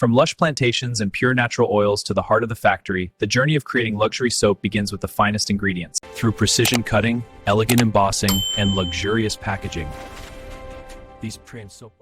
From lush plantations and pure natural oils to the heart of the factory, the journey of creating luxury soap begins with the finest ingredients. Through precision cutting, elegant embossing, and luxurious packaging, these premium soap.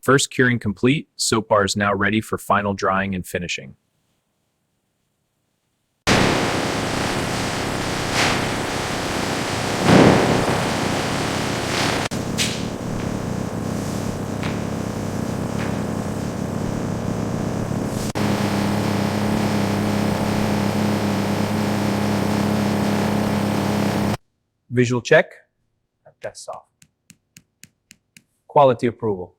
First curing complete, soap bar is now ready for final drying and finishing. Visual check. That's soft. Quality approval.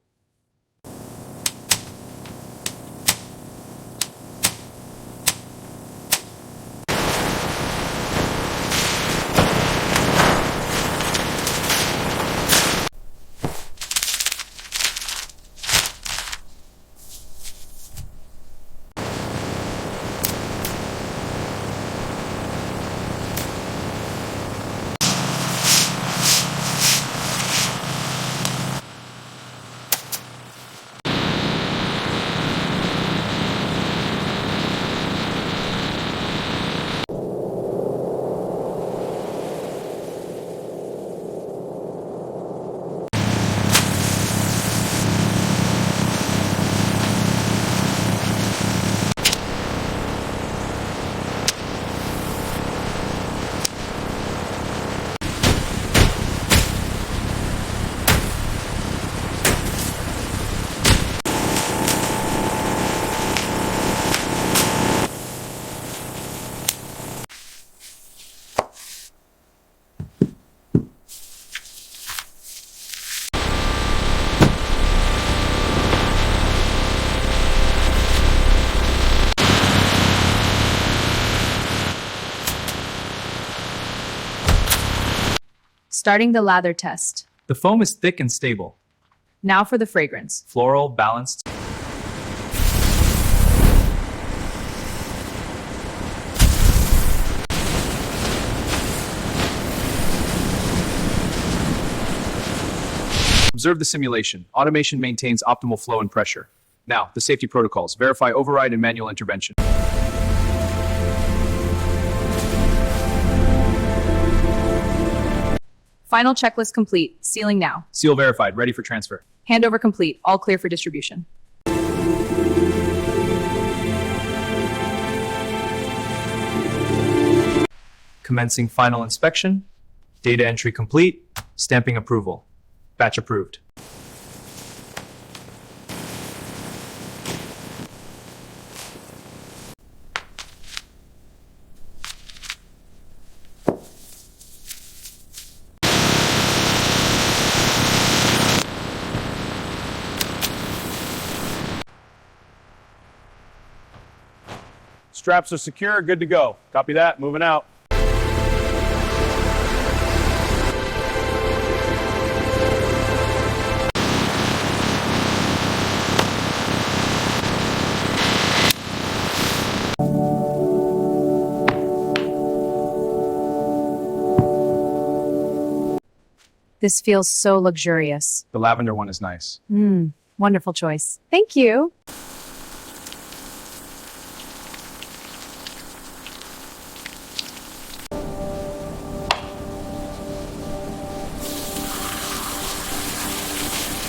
Starting the lather test. The foam is thick and stable. Now for the fragrance. Floral, balanced. Observe the simulation. Automation maintains optimal flow and pressure. Now, the safety protocols. Verify override and manual intervention. Final checklist complete. Sealing now. Seal verified, ready for transfer. Handover complete. All clear for distribution. Commencing final inspection. Data entry complete. Stamping approval. Batch approved. Straps are secure, good to go. Copy that, moving out. This feels so luxurious. The lavender one is nice. Wonderful choice. Thank you.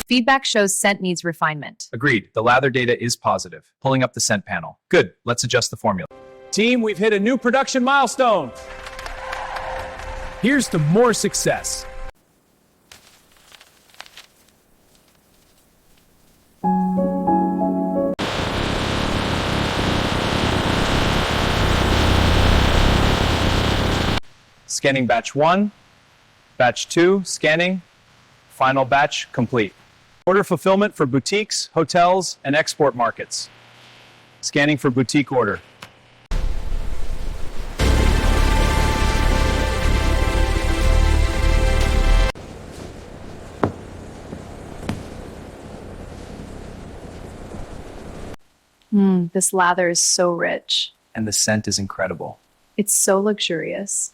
Feedback shows scent needs refinement. Agreed. The lather data is positive. Pulling up the scent panel. Good. Let's adjust the formula. Team, we've hit a new production milestone. Here's to more success. Scanning batch 1, batch 2, scanning, final batch complete. Order fulfillment for boutiques, hotels, and export markets. Scanning for boutique order. This lather is so rich. And the scent is incredible. It's so luxurious.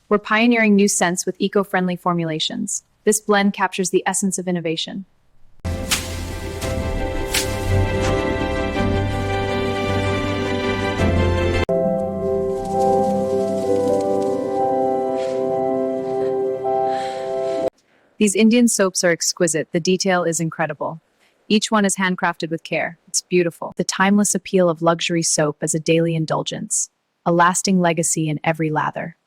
We're pioneering new scents with eco-friendly formulations. This blend captures the essence of innovation. These Indian soaps are exquisite. The detail is incredible. Each one is handcrafted with care. It's beautiful. The timeless appeal of luxury soap as a daily indulgence. A lasting legacy in every lather.